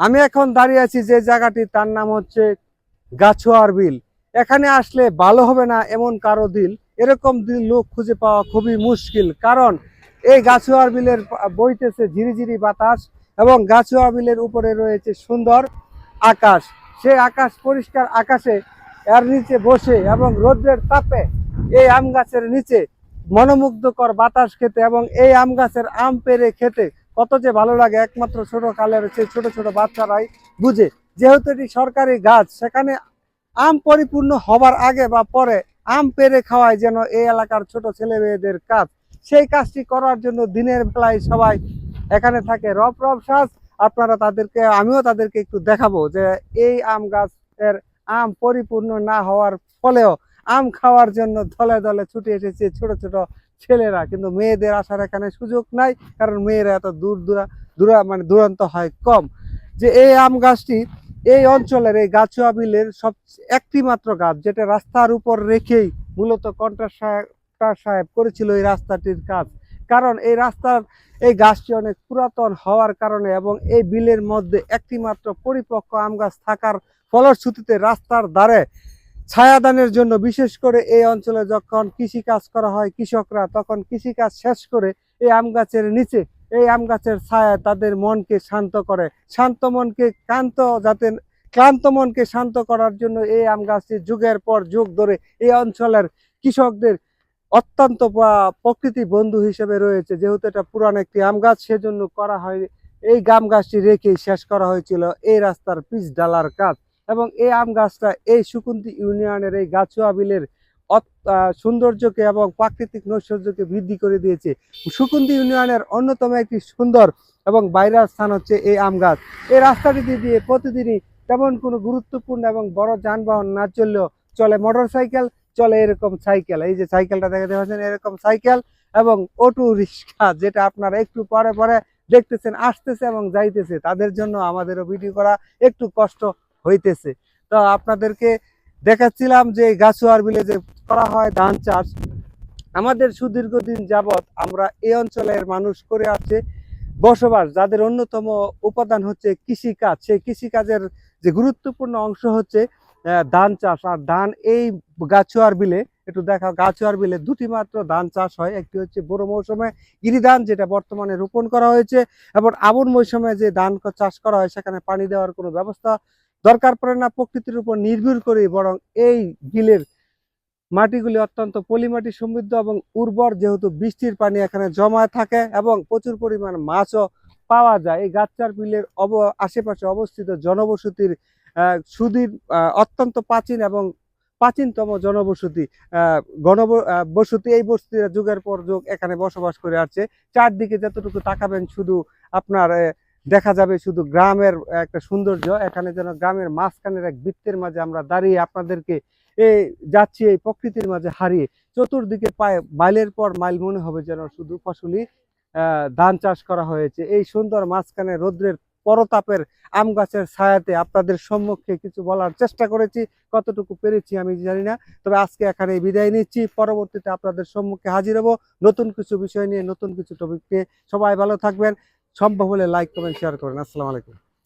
আমি এখন দাঁড়িয়ে আছি যে জায়গাটি, তার নাম হচ্ছে গাছোয়ার বিল। এখানে আসলে ভালো হবে না এমন কারো দিল, এরকম দিল লোক খুঁজে পাওয়া খুবই মুশকিল। কারণ এই গাছোয়ার বিলের বইতেছে ঝিরিঝিরি বাতাস এবং গাছোয়া বিলের উপরে রয়েছে সুন্দর আকাশ। সেই আকাশ, পরিষ্কার আকাশে এর নিচে বসে এবং রৌদ্রের তাপে এই আম গাছের নিচে মনোমুগ্ধকর বাতাস খেতে এবং এই আম গাছের আম পেড়ে খেতে কত যে ভালো লাগে একমাত্র ছোট কালের সেই ছোট ছোট বাচ্চারাই বুঝে। যেহেতু এটি সরকারি গাছ, সেখানে আম পরিপূর্ণ হবার আগে বা পরে আম পেড়ে খাওয়ায় যেন এই এলাকার ছোট ছেলে মেয়েদের কাজ। সেই কাজটি করার জন্য দিনের বেলায় সবাই এখানে থাকে রব রব সাজ। আপনারা তাদেরকে, আমিও তাদেরকে একটু দেখাবো যে এই আম গাছের আম পরিপূর্ণ না হওয়ার ফলেও আম খাওয়ার জন্য দলে দলে ছুটে এসেছে ছোট ছোট ছেলেরা। কিন্তু মেয়েদের আসার এখানে সুযোগ নাই, কারণ মেয়েরা এত দূরান্ত হয় কম। যে এই আম গাছটি এই অঞ্চলের এই গাছুয়া বিলের সব একটি মাত্র গাছ, যেটা রাস্তার উপর রেখেই মূলত কন্ট্রাক্টর সাহেব করেছিল এই রাস্তাটির কাজ। কারণ এই রাস্তার এই গাছটি অনেক পুরাতন হওয়ার কারণে এবং এই বিলের মধ্যে একটি মাত্র পরিপক্ক আম গাছ থাকার ফলশ্রুতিতে রাস্তার ধারে ছায়াদানের জন্য, বিশেষ করে এই অঞ্চলে যখন কৃষি কাজ করা হয় কৃষকরা, তখন কৃষি কাজ শেষ করে এই আম গাছের নিচে এই আম গাছের ছায়া তাদের মনকে শান্ত করে। শান্ত মনকে ক্লান্ত মনকে শান্ত করার জন্য এই আম গাছটি যুগের পর যুগ ধরে এই অঞ্চলের কৃষকদের অত্যন্ত প্রকৃতি বন্ধু হিসেবে রয়েছে। যেহেতু এটা পুরান একটি আম গাছ, সেজন্য করা হয় এই আম গাছটি রেখেই শেষ করা হয়েছিল এই রাস্তার পিচ ঢালার কাজ। এবং এই আম গাছটা এই সুকুন্তি ইউনিয়নের এই গাছুয়া বিলের সৌন্দর্যকে এবং প্রাকৃতিক নৈশ্বর্যকে বৃদ্ধি করে দিয়েছে। সুকুন্তি ইউনিয়নের অন্যতম একটি সুন্দর এবং বাইরের স্থান হচ্ছে এই আম গাছ। এই রাস্তাটি দিয়ে প্রতিদিনই তেমন কোনো গুরুত্বপূর্ণ এবং বড় যানবাহন না চললেও চলে মোটর সাইকেল, চলে এরকম সাইকেল। এই যে সাইকেলটা দেখতে পাচ্ছেন, এরকম সাইকেল এবং অটো রিক্সা, যেটা আপনারা একটু পরে পরে দেখতেছেন আসতেছে এবং যাইতেছে। তাদের জন্য আমাদেরও ভিডিও করা একটু কষ্ট হইতেছে। তো আপনাদেরকে দেখাচ্ছিলাম যে গাছুয়ার বিলে যে করা হয় ধান চাষ, আমাদের সুদীর্ঘদিন যাবৎ আমরা এই অঞ্চলের মানুষ করে আসছে বসবাস, যাদের অন্যতম উপাদান হচ্ছে কৃষিকাজ। সেই কৃষিকাজের যে গুরুত্বপূর্ণ অংশ হচ্ছে ধান চাষ। আর ধান এই গাছুয়ার বিলে একটু দেখা, গাছুয়ার বিলে দুটি মাত্র ধান চাষ হয়। একটি হচ্ছে বড় মৌসুমে গিরি ধান, যেটা বর্তমানে রোপণ করা হয়েছে, এবং আবুন মৌসুমে যে ধান চাষ করা হয় সেখানে পানি দেওয়ার কোনো ব্যবস্থা দরকার পড়ে না, প্রকৃতির উপর নির্ভর করে। বরং এই বিলের মাটিগুলি অত্যন্ত পলিমাটি সমৃদ্ধ এবং উর্বর, যেহেতু বৃষ্টির পানি এখানে জমা থাকে এবং প্রচুর পরিমাণ মাছও পাওয়া যায়। এই গাছচার বিলের আশেপাশে অবস্থিত জনবসতির অত্যন্ত প্রাচীন এবং প্রাচীনতম জনবসতি বসতি। এই বসতিরা যুগের পর যুগ এখানে বসবাস করে আসছে। চারদিকে যতটুকু তাকাবেন শুধু আপনার দেখা যাবে শুধু গ্রামের একটা সৌন্দর্য। এখানে যেন গ্রামের মাঝখানের এক বৃত্তের মাঝে আমরা দাঁড়িয়ে আপনাদেরকে এই যাচ্ছি এই প্রকৃতির মাঝে হারিয়ে। চতুর্দিকে পায়ে মাইলের পর মাইল মনে হবে যেন শুধু ফসলি ধান চাষ করা হয়েছে। এই সুন্দর মাঝখানে রৌদ্রের পরতাপের আম গাছের ছায়াতে আপনাদের সম্মুখে কিছু বলার চেষ্টা করেছি, কতটুকু পেরেছি আমি জানি না। তবে আজকে এখানে বিদায় নিচ্ছি, পরবর্তীতে আপনাদের সম্মুখে হাজির হব নতুন কিছু বিষয় নিয়ে, নতুন কিছু টপিক নিয়ে। সবাই ভালো থাকবেন, সম্ভব হলে লাইক কমেন্ট শেয়ার করেন। আসসালামু আলাইকুম।